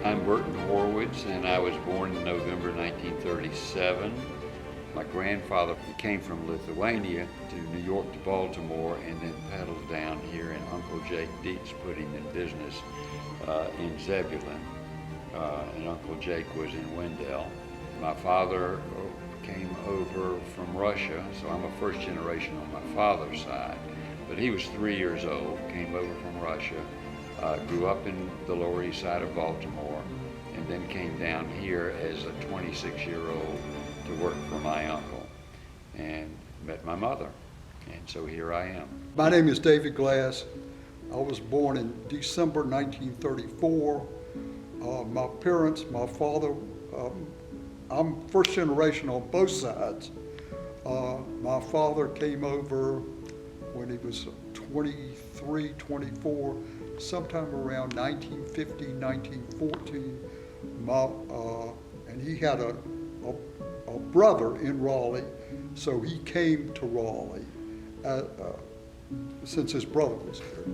I'm Burton Horowitz, and I was born in November 1937. My grandfather came from Lithuania to New York to Baltimore and then settled down here, and Uncle Jake Dietz put him in business in Zebulon, and Uncle Jake was in Wendell. My father came over from Russia, so I'm a first generation on my father's side, but he was 3 years old, came over from Russia. Grew up in the Lower East Side of Baltimore, and then came down here as a 26-year-old to work for my uncle, and met my mother, and so here I am. My name is David Glass. I was born in December 1934. My parents, my father, I'm first generation on both sides. My father came over when he was 23, 24, sometime around 1950, 1914, and he had a brother in Raleigh, so he came to Raleigh since his brother was here.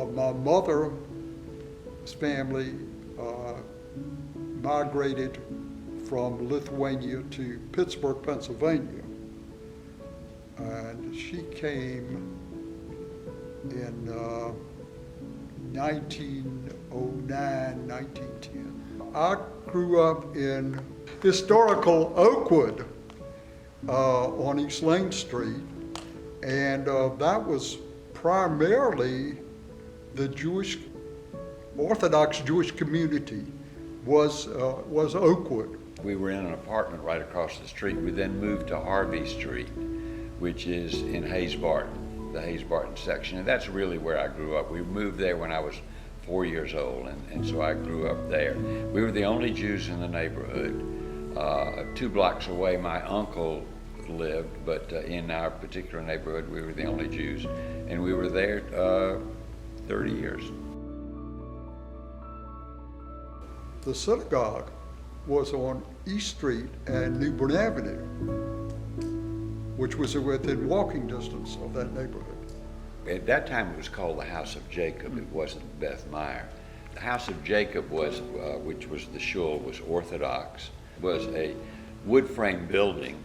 My mother's family migrated from Lithuania to Pittsburgh, Pennsylvania, and she came in 1909, 1910. I grew up in historical Oakwood on East Lane Street, and that was primarily the Orthodox Jewish community was Oakwood. We were in an apartment right across the street. We then moved to Harvey Street, which is in Hayes-Barton, the Hayes-Barton section, and that's really where I grew up. We moved there when I was 4 years old, and so I grew up there. We were the only Jews in the neighborhood. 2 blocks away, my uncle lived, but in our particular neighborhood, we were the only Jews, and we were there 30 years. The synagogue was on East Street and New Bern Avenue, which was within walking distance of that neighborhood. At that time, it was called the House of Jacob. It wasn't Beth Meyer. The House of Jacob was, which was the shul, was Orthodox. It was a wood frame building,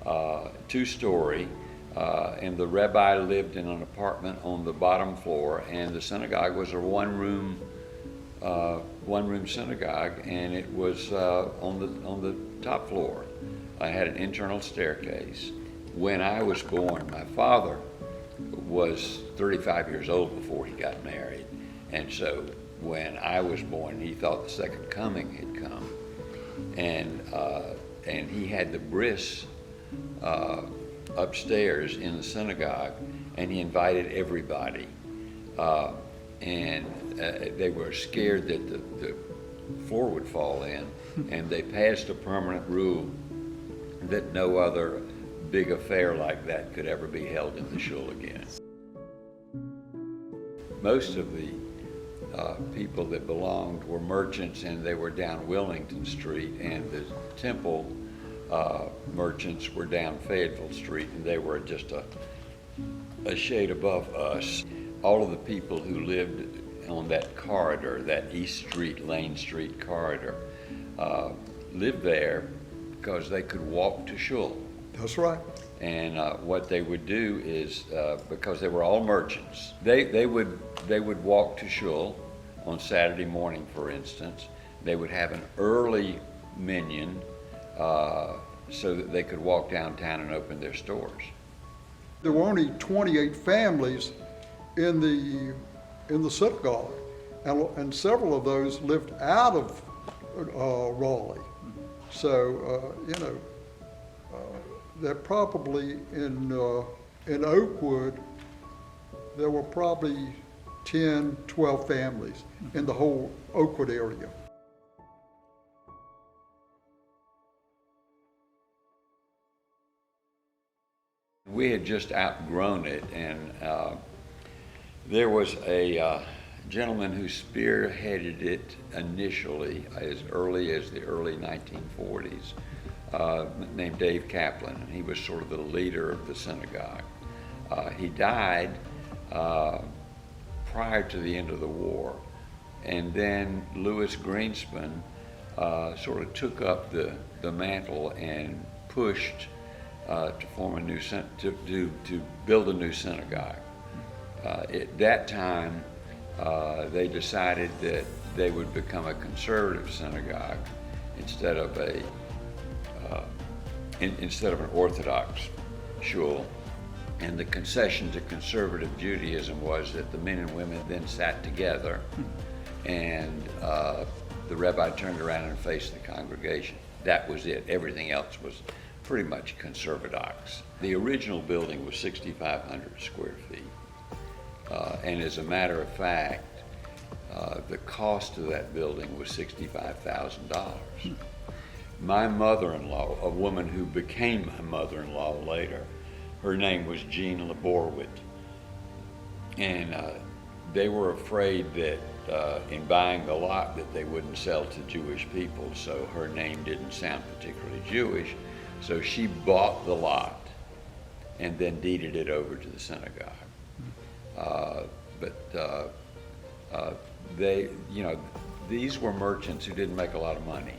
2-story, and the rabbi lived in an apartment on the bottom floor, and the synagogue was a one-room synagogue, and it was on the top floor. I had an internal staircase. When I was born, my father was 35 years old before he got married, and so when I was born, he thought the second coming had come, and he had the bris upstairs in the synagogue, and he invited everybody, and they were scared that the floor would fall in, and they passed a permanent rule that no other big affair like that could ever be held in the shul again. Most of the people that belonged were merchants, and they were down Willington Street, and the temple merchants were down Fayetteville Street, and they were just a shade above us. All of the people who lived on that corridor, that East Street, Lane Street corridor, lived there because they could walk to shul. That's right. And what they would do is, because they were all merchants, they would walk to shul on Saturday morning, for instance. They would have an early minyan so that they could walk downtown and open their stores. There were only 28 families in the synagogue, and several of those lived out of Raleigh. So that probably in Oakwood, there were probably 10, 12 families in the whole Oakwood area. We had just outgrown it, and there was a gentleman who spearheaded it initially as early as the early 1940s, named Dave Kaplan, and he was sort of the leader of the synagogue. He died prior to the end of the war, And then Louis Greenspan sort of took up the mantle and pushed to form a new to build a new synagogue. At that time, they decided that they would become a conservative synagogue instead of an Orthodox shul. And the concession to conservative Judaism was that the men and women then sat together, and the rabbi turned around and faced the congregation. That was it. Everything else was pretty much conservadox. The original building was 6,500 square feet. And as a matter of fact, the cost of that building was $65,000. My mother-in-law, a woman who became my mother-in-law later, her name was Jean Laborwit. And they were afraid that in buying the lot that they wouldn't sell to Jewish people, so her name didn't sound particularly Jewish. So she bought the lot and then deeded it over to the synagogue. They, these were merchants who didn't make a lot of money.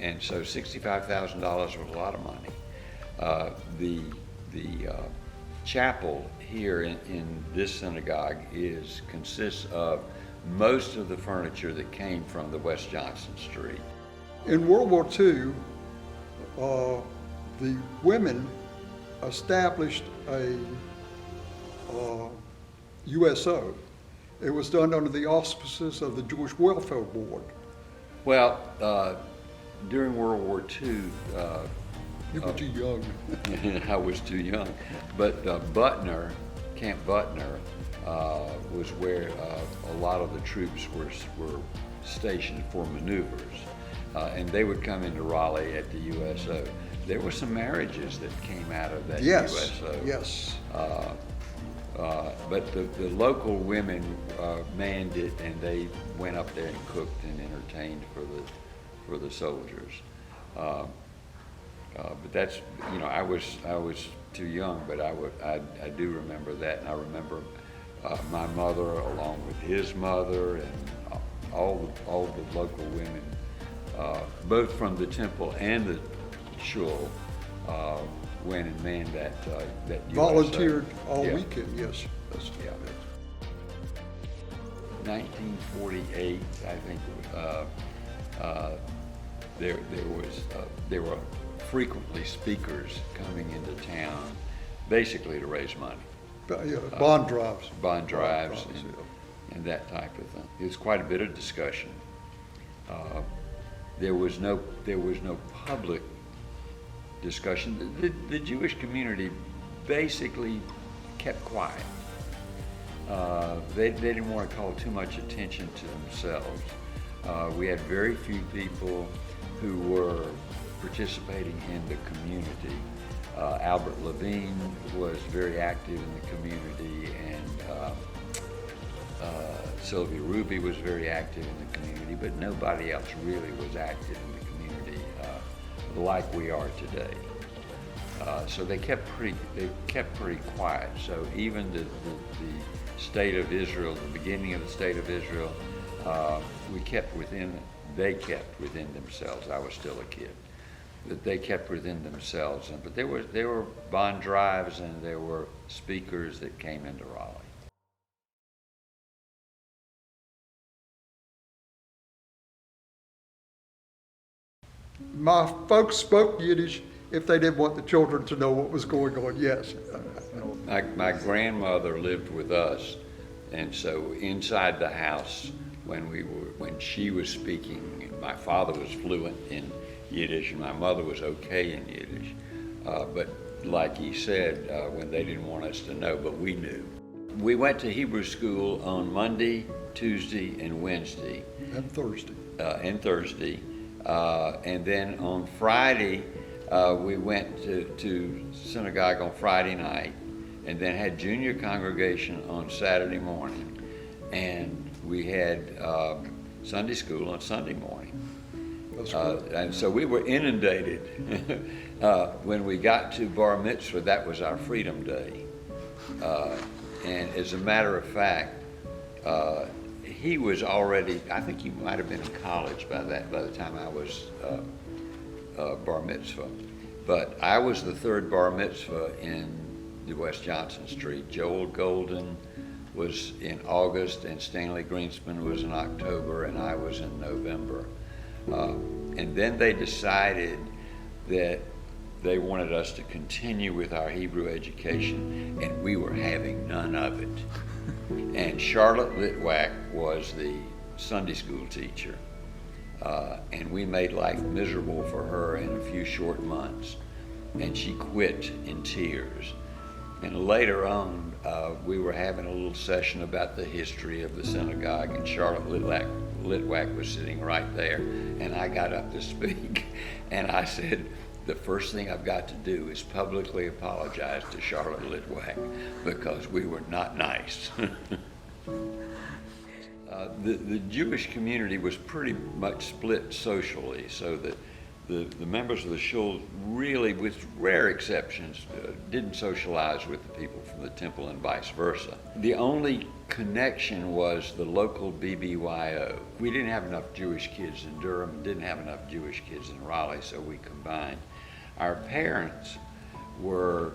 And so $65,000 was a lot of money. The chapel here in this synagogue consists of most of the furniture that came from the West Johnson Street. In World War II, the women established a USO. It was done under the auspices of the Jewish Welfare Board. Well, during World War II, You were too young. I was too young, but Butner, Camp Butner, was where a lot of the troops were stationed for maneuvers, and they would come into Raleigh at the USO. There were some marriages that came out of that USO. Yes. But the local women manned it, and they went up there and cooked and entertained for the soldiers. But that's, I was too young, but I do remember that, and I remember my mother along with his mother and all the local women, both from the temple and the shul, went and manned that USO. Volunteered all weekend, yes. Yeah. 1948, I think, there were frequently speakers coming into town, basically to raise money. Bond drives. Bond drives and that type of thing. It was quite a bit of discussion. There was no public discussion. The Jewish community basically kept quiet. They didn't want to call too much attention to themselves. We had very few people who were participating in the community. Albert Levine was very active in the community, and Sylvia Ruby was very active in the community, but nobody else really was active in the community like we are today. So they kept pretty quiet. So even the state of Israel, the beginning of the state of Israel, they kept within themselves. I was still a kid. That they kept within themselves, but there were bond drives and there were speakers that came into Raleigh. My folks spoke Yiddish if they didn't want the children to know what was going on, yes. My grandmother lived with us, and so inside the house when she was speaking, my father was fluent in Yiddish and my mother was okay in Yiddish, but like he said, when they didn't want us to know, but we knew. We went to Hebrew school on Monday, Tuesday, and Wednesday. And Thursday. And then on Friday, we went to synagogue on Friday night, and then had junior congregation on Saturday morning, and we had Sunday school on Sunday morning. And so we were inundated. When we got to Bar Mitzvah, that was our Freedom Day. And as a matter of fact, he was already, I think he might have been in college by the time I was bar mitzvah. But I was the third bar mitzvah in the West Johnson Street. Joel Golden was in August, and Stanley Greenspan was in October, and I was in November. And then they decided that they wanted us to continue with our Hebrew education, and we were having none of it. And Charlotte Litwack was the Sunday school teacher, and we made life miserable for her in a few short months, and she quit in tears. And later on, we were having a little session about the history of the synagogue, and Charlotte Litwack was sitting right there, and I got up to speak, and I said, the first thing I've got to do is publicly apologize to Charlotte Litwack because we were not nice. The Jewish community was pretty much split socially, so that the members of the shul really, with rare exceptions, didn't socialize with the people from the temple and vice versa. The only connection was the local BBYO. We didn't have enough Jewish kids in Durham, didn't have enough Jewish kids in Raleigh, so we combined. Our parents were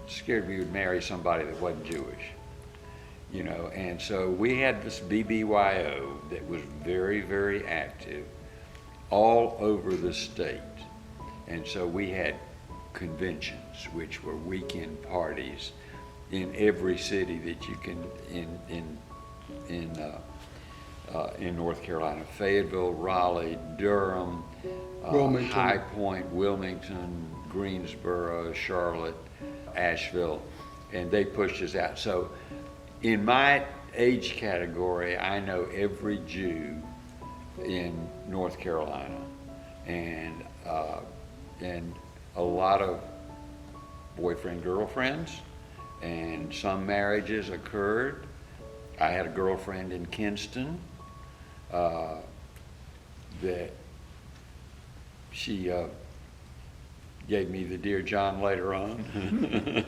scared we would marry somebody that wasn't Jewish, you know, and so we had this BBYO that was very, very active all over the state. And so we had conventions, which were weekend parties in every city that you can in North Carolina: Fayetteville, Raleigh, Durham, High Point, Wilmington, Greensboro, Charlotte, Asheville, and they pushed us out. So in my age category, I know every Jew in North Carolina, and a lot of boyfriend, girlfriends, and some marriages occurred. I had a girlfriend in Kinston that she gave me the Dear John later on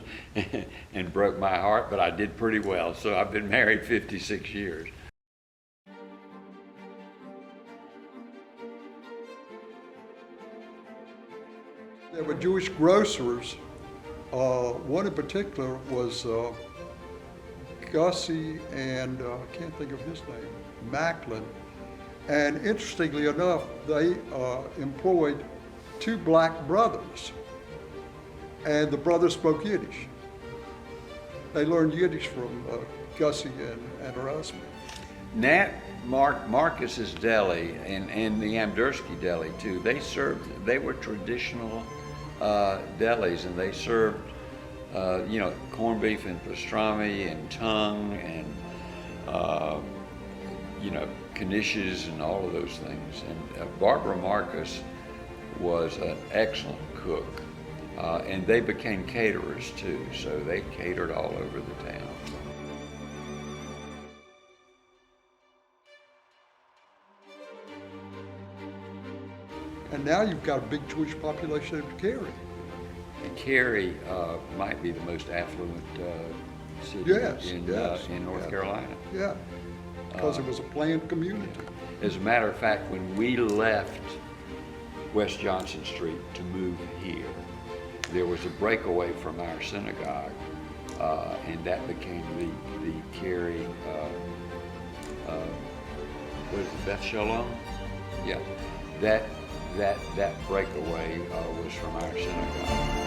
and broke my heart, but I did pretty well. So I've been married 56 years. There were Jewish grocers. One in particular was Gussie and I can't think of his name, Macklin. And interestingly enough, they employed two black brothers, and the brothers spoke Yiddish. They learned Yiddish from Gussie and her husband. Nat Marcus's Deli and the Amdursky Deli too, they were traditional delis, and they served corned beef and pastrami and tongue and knishes and all of those things. And Barbara Marcus was an excellent cook, and they became caterers too, so they catered all over the town. And now you've got a big Jewish population in Cary. And Cary might be the most affluent city in North Carolina. Yeah, because it was a planned community. As a matter of fact, when we left West Johnson Street to move here, there was a breakaway from our synagogue, and that became the Cary, what is it, Beth Shalom? Yeah, that breakaway was from our synagogue.